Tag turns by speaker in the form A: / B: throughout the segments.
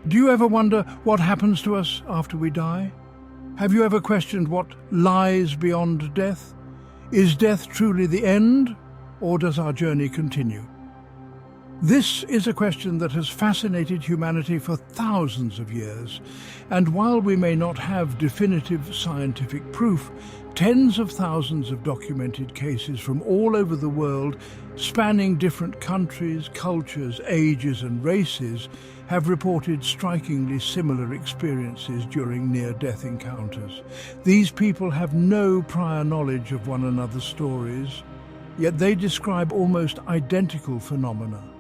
A: Do you ever wonder what happens to us after we die? Have you ever questioned what lies beyond death? Is death truly the end, or does our journey continue? This is a question that has fascinated humanity for thousands of years, and while we may not have definitive scientific proof, tens of thousands of documented cases from all over the world, spanning different countries, cultures, ages and races, have reported strikingly similar experiences during near-death encounters. These people have no prior knowledge of one another's stories, yet they describe almost identical phenomena.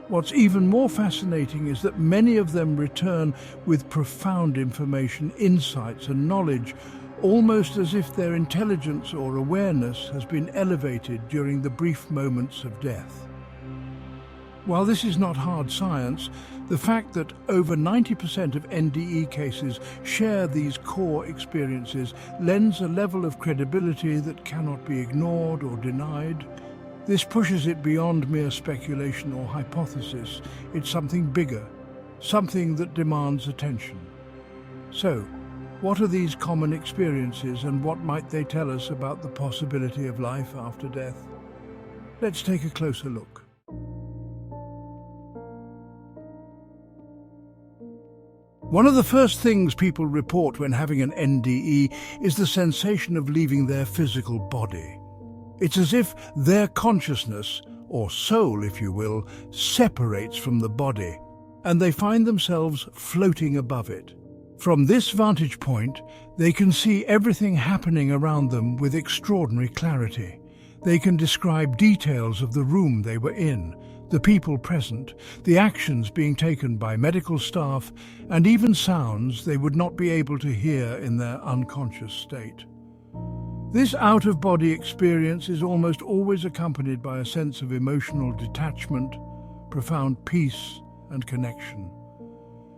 A: What's even more fascinating is that many of them return with profound information, insights and knowledge, almost as if their intelligence or awareness has been elevated during the brief moments of death. While this is not hard science, the fact that over 90% of NDE cases share these core experiences lends a level of credibility that cannot be ignored or denied. This pushes it beyond mere speculation or hypothesis. It's something bigger, something that demands attention. So, what are these common experiences and what might they tell us about the possibility of life after death? Let's take a closer look. One of the first things people report when having an NDE is the sensation of leaving their physical body. It's as if their consciousness, or soul if you will, separates from the body, and they find themselves floating above it. From this vantage point, they can see everything happening around them with extraordinary clarity. They can describe details of the room they were in, the people present, the actions being taken by medical staff, and even sounds they would not be able to hear in their unconscious state. This out-of-body experience is almost always accompanied by a sense of emotional detachment, profound peace and connection.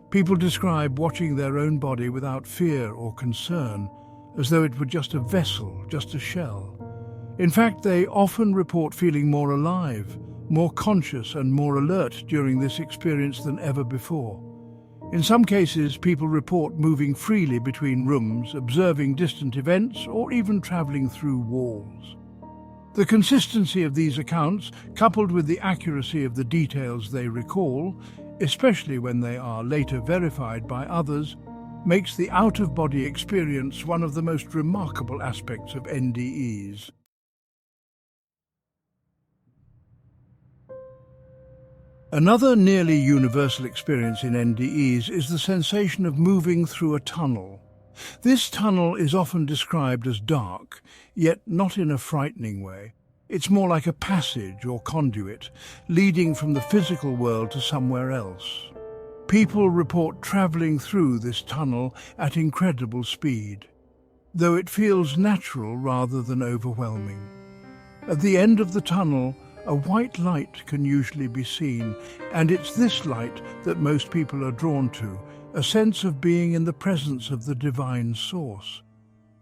A: People describe watching their own body without fear or concern, as though it were just a vessel, just a shell. In fact, they often report feeling more alive, more conscious and more alert during this experience than ever before. In some cases, people report moving freely between rooms, observing distant events, or even traveling through walls. The consistency of these accounts, coupled with the accuracy of the details they recall, especially when they are later verified by others, makes the out-of-body experience one of the most remarkable aspects of NDEs. Another nearly universal experience in NDEs is the sensation of moving through a tunnel. This tunnel is often described as dark, yet not in a frightening way. It's more like a passage or conduit, leading from the physical world to somewhere else. People report traveling through this tunnel at incredible speed, though it feels natural rather than overwhelming. At the end of the tunnel, a white light can usually be seen, and it's this light that most people are drawn to, a sense of being in the presence of the divine source.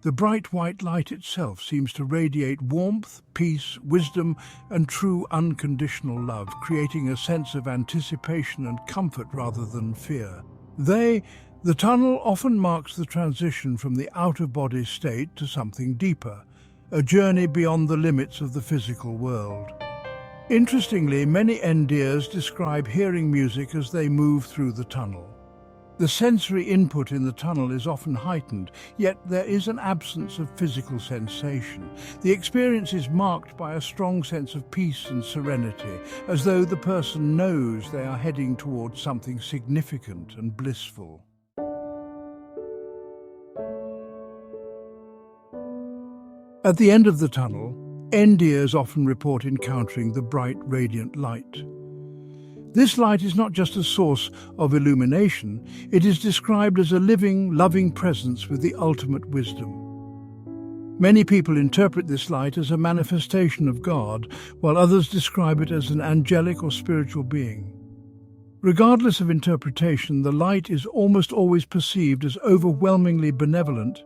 A: The bright white light itself seems to radiate warmth, peace, wisdom, and true unconditional love, creating a sense of anticipation and comfort rather than fear. The tunnel often marks the transition from the out-of-body state to something deeper, a journey beyond the limits of the physical world. Interestingly, many NDEers describe hearing music as they move through the tunnel. The sensory input in the tunnel is often heightened, yet there is an absence of physical sensation. The experience is marked by a strong sense of peace and serenity, as though the person knows they are heading towards something significant and blissful. At the end of the tunnel, NDEers often report encountering the bright, radiant light. This light is not just a source of illumination, it is described as a living, loving presence with the ultimate wisdom. Many people interpret this light as a manifestation of God, while others describe it as an angelic or spiritual being. Regardless of interpretation, the light is almost always perceived as overwhelmingly benevolent,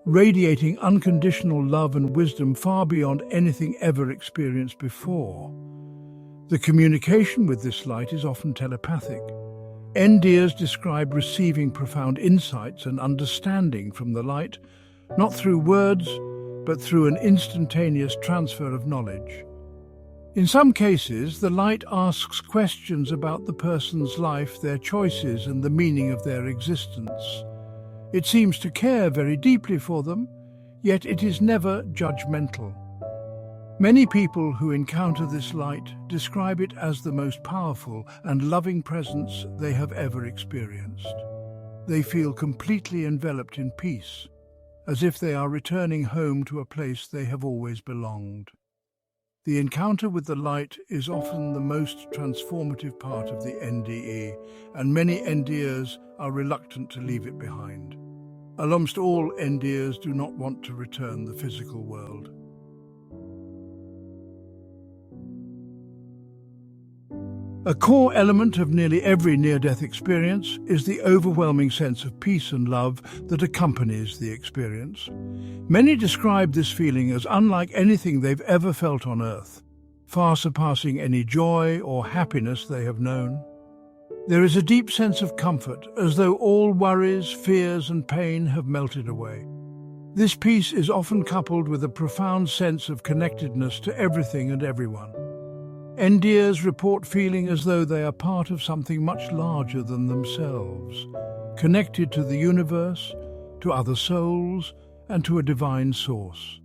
A: radiating unconditional love and wisdom far beyond anything ever experienced before. The communication with this light is often telepathic, NDEers describe receiving profound insights and understanding from the light, not through words, but through an instantaneous transfer of knowledge. In some cases, the light asks questions about the person's life, their choices, and the meaning of their existence. It seems to care very deeply for them, yet it is never judgmental. Many people who encounter this light describe it as the most powerful and loving presence they have ever experienced. They feel completely enveloped in peace, as if they are returning home to a place they have always belonged. The encounter with the light is often the most transformative part of the NDE, and many NDEers are reluctant to leave it behind. Almost all NDEers do not want to return the physical world. A core element of nearly every near-death experience is the overwhelming sense of peace and love that accompanies the experience. Many describe this feeling as unlike anything they've ever felt on Earth, far surpassing any joy or happiness they have known. There is a deep sense of comfort, as though all worries, fears, and pain have melted away. This peace is often coupled with a profound sense of connectedness to everything and everyone. NDEers report feeling as though they are part of something much larger than themselves, connected to the universe, to other souls, and to a divine source.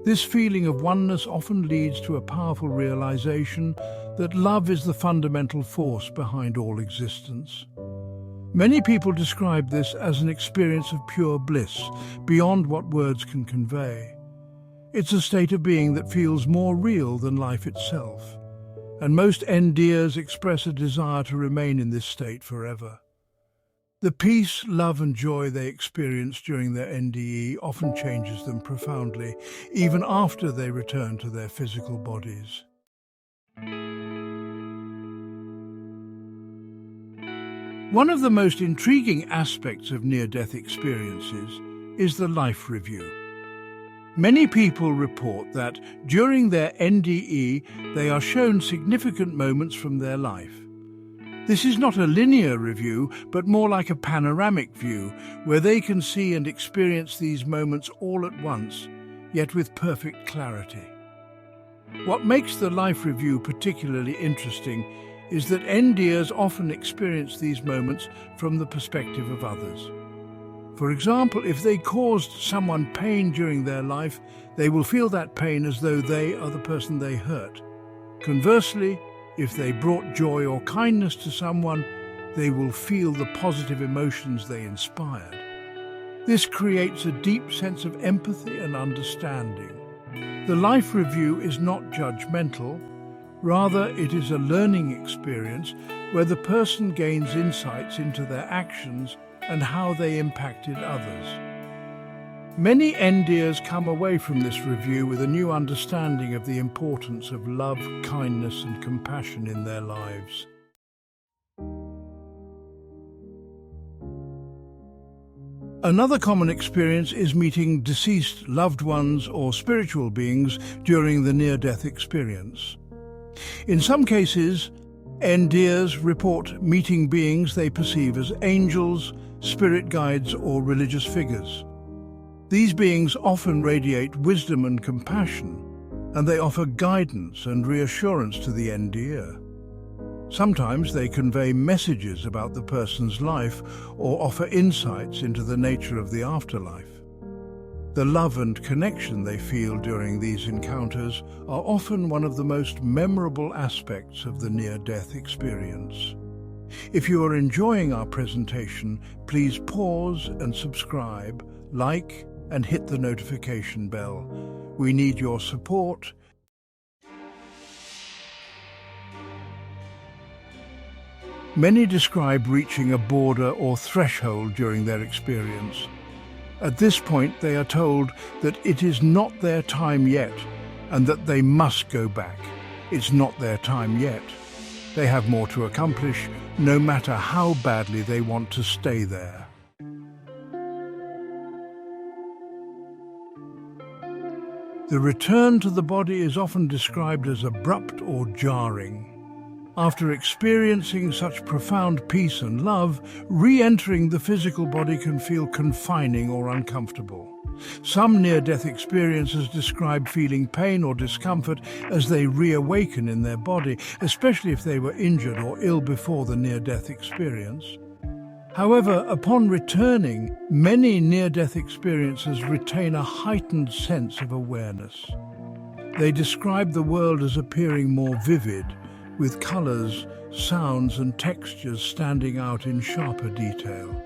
A: This feeling of oneness often leads to a powerful realization that love is the fundamental force behind all existence. Many people describe this as an experience of pure bliss, beyond what words can convey. It's a state of being that feels more real than life itself, and most NDEers express a desire to remain in this state forever. The peace, love and joy they experience during their NDE often changes them profoundly, even after they return to their physical bodies. One of the most intriguing aspects of near-death experiences is the life review. Many people report that during their NDE they are shown significant moments from their life. This is not a linear review, but more like a panoramic view, where they can see and experience these moments all at once, yet with perfect clarity. What makes the life review particularly interesting is that NDEers often experience these moments from the perspective of others. For example, if they caused someone pain during their life, they will feel that pain as though they are the person they hurt. Conversely, if they brought joy or kindness to someone, they will feel the positive emotions they inspired. This creates a deep sense of empathy and understanding. The life review is not judgmental. Rather, it is a learning experience where the person gains insights into their actions and how they impacted others. Many NDEers come away from this review with a new understanding of the importance of love, kindness and compassion in their lives. Another common experience is meeting deceased loved ones or spiritual beings during the near-death experience. In some cases, NDEers report meeting beings they perceive as angels, spirit guides or religious figures. These beings often radiate wisdom and compassion, and they offer guidance and reassurance to the NDEer. Sometimes they convey messages about the person's life or offer insights into the nature of the afterlife. The love and connection they feel during these encounters are often one of the most memorable aspects of the near-death experience. If you are enjoying our presentation, please pause and subscribe, like, and hit the notification bell. We need your support. Many describe reaching a border or threshold during their experience. At this point, they are told that it is not their time yet and that they must go back. It's not their time yet. They have more to accomplish, no matter how badly they want to stay there. The return to the body is often described as abrupt or jarring. After experiencing such profound peace and love, re-entering the physical body can feel confining or uncomfortable. Some near-death experiencers describe feeling pain or discomfort as they reawaken in their body, especially if they were injured or ill before the near-death experience. However, upon returning, many near-death experiencers retain a heightened sense of awareness. They describe the world as appearing more vivid, with colors, sounds and textures standing out in sharper detail.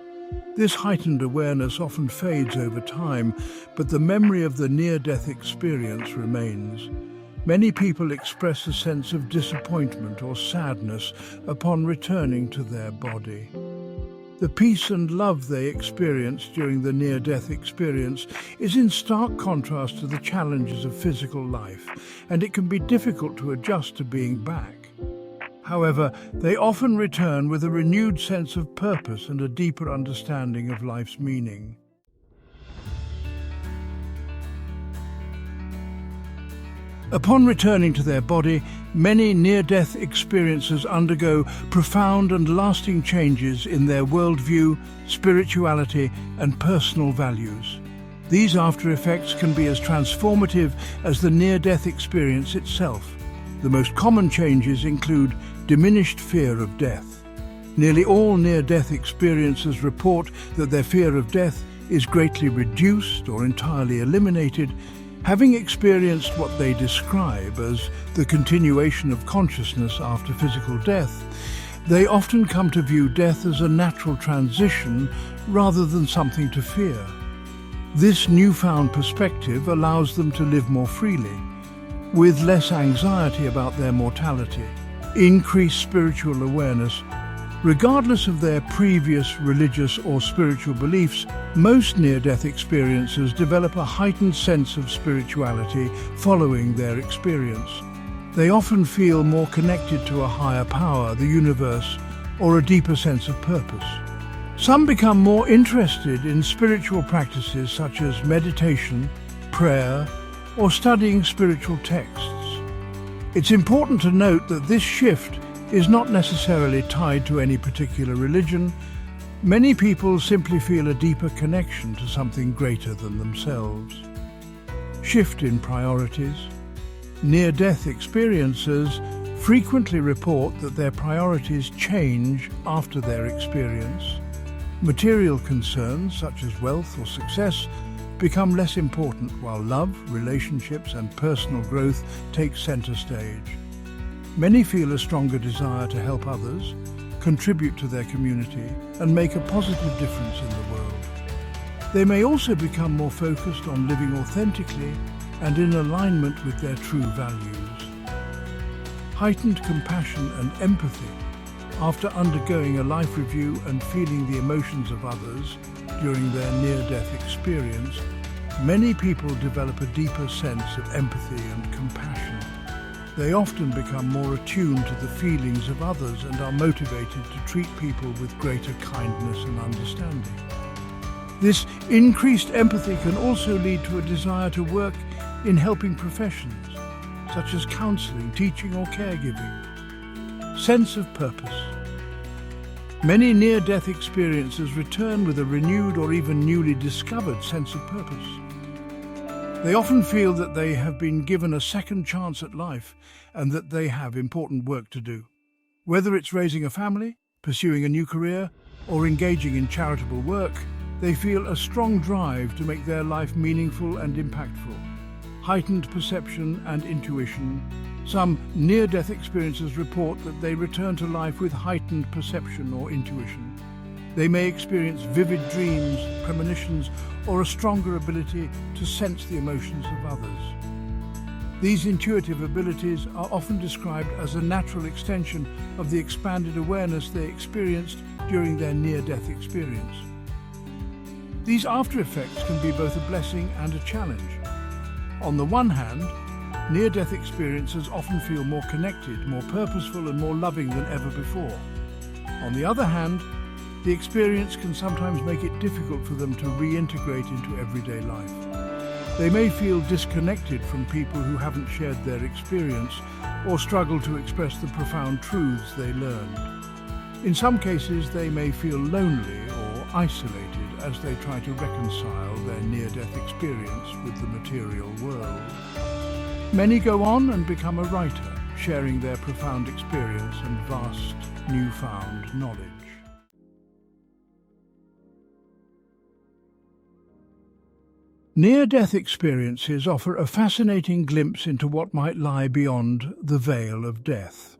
A: This heightened awareness often fades over time, but the memory of the near-death experience remains. Many people express a sense of disappointment or sadness upon returning to their body. The peace and love they experience during the near-death experience is in stark contrast to the challenges of physical life, and it can be difficult to adjust to being back. However, they often return with a renewed sense of purpose and a deeper understanding of life's meaning. Upon returning to their body, many near-death experiencers undergo profound and lasting changes in their worldview, spirituality, and personal values. These after-effects can be as transformative as the near-death experience itself. The most common changes include diminished fear of death. Nearly all near-death experiencers report that their fear of death is greatly reduced or entirely eliminated, having experienced what they describe as the continuation of consciousness after physical death. They often come to view death as a natural transition rather than something to fear. This newfound perspective allows them to live more freely, with less anxiety about their mortality. Increased spiritual awareness. Regardless of their previous religious or spiritual beliefs, most near-death experiencers develop a heightened sense of spirituality following their experience. They often feel more connected to a higher power, the universe, or a deeper sense of purpose. Some become more interested in spiritual practices such as meditation, prayer, or studying spiritual texts. It's important to note that this shift is not necessarily tied to any particular religion. Many people simply feel a deeper connection to something greater than themselves. Shift in priorities. Near-death experiencers frequently report that their priorities change after their experience. Material concerns such as wealth or success become less important, while love, relationships and personal growth take center stage. Many feel a stronger desire to help others, contribute to their community, and make a positive difference in the world. They may also become more focused on living authentically and in alignment with their true values. Heightened compassion and empathy. After undergoing a life review and feeling the emotions of others during their near-death experience, many people develop a deeper sense of empathy and compassion. They often become more attuned to the feelings of others and are motivated to treat people with greater kindness and understanding. This increased empathy can also lead to a desire to work in helping professions, such as counseling, teaching or caregiving. Sense of purpose. Many near-death experiences return with a renewed or even newly discovered sense of purpose. They often feel that they have been given a second chance at life and that they have important work to do. Whether it's raising a family, pursuing a new career, or engaging in charitable work, they feel a strong drive to make their life meaningful and impactful. Heightened perception and intuition. Some near-death experiencers report that they return to life with heightened perception or intuition. They may experience vivid dreams, premonitions, or a stronger ability to sense the emotions of others. These intuitive abilities are often described as a natural extension of the expanded awareness they experienced during their near-death experience. These after-effects can be both a blessing and a challenge. On the one hand, near-death experiencers often feel more connected, more purposeful and more loving than ever before. On the other hand, the experience can sometimes make it difficult for them to reintegrate into everyday life. They may feel disconnected from people who haven't shared their experience or struggle to express the profound truths they learned. In some cases, they may feel lonely or isolated as they try to reconcile their near-death experience with the material world. Many go on and become a writer, sharing their profound experience and vast newfound knowledge. Near-death experiences offer a fascinating glimpse into what might lie beyond the veil of death.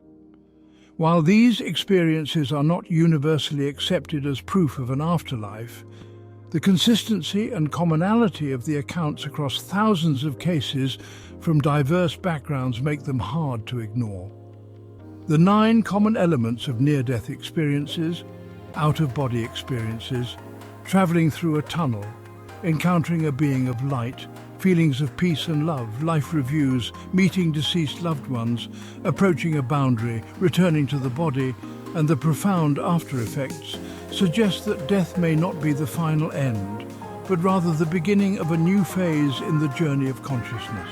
A: While these experiences are not universally accepted as proof of an afterlife, the consistency and commonality of the accounts across thousands of cases from diverse backgrounds make them hard to ignore. The 9 common elements of near-death experiences: out-of-body experiences, traveling through a tunnel, encountering a being of light, feelings of peace and love, life reviews, meeting deceased loved ones, approaching a boundary, returning to the body, and the profound after-effects, suggest that death may not be the final end, but rather the beginning of a new phase in the journey of consciousness.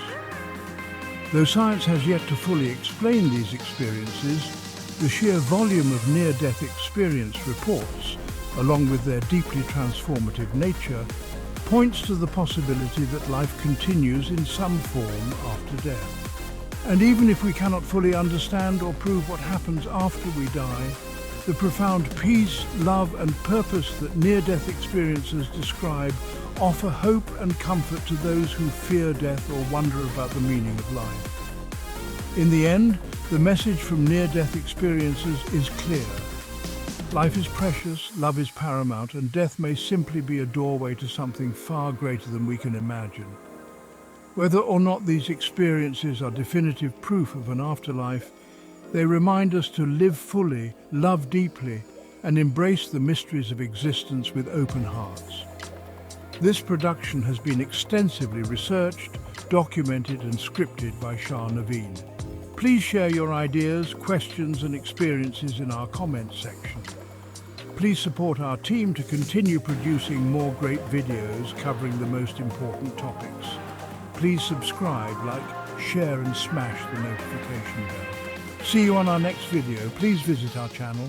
A: Though science has yet to fully explain these experiences, the sheer volume of near-death experience reports, along with their deeply transformative nature, points to the possibility that life continues in some form after death. And even if we cannot fully understand or prove what happens after we die, the profound peace, love and purpose that near-death experiences describe offer hope and comfort to those who fear death or wonder about the meaning of life. In the end, the message from near-death experiences is clear. Life is precious, love is paramount, and death may simply be a doorway to something far greater than we can imagine. Whether or not these experiences are definitive proof of an afterlife, they remind us to live fully, love deeply, and embrace the mysteries of existence with open hearts. This production has been extensively researched, documented, and scripted by Shah Naveen. Please share your ideas, questions, and experiences in our comments section. Please support our team to continue producing more great videos covering the most important topics. Please subscribe, like, share, and smash the notification bell. See you on our next video. Please visit our channel.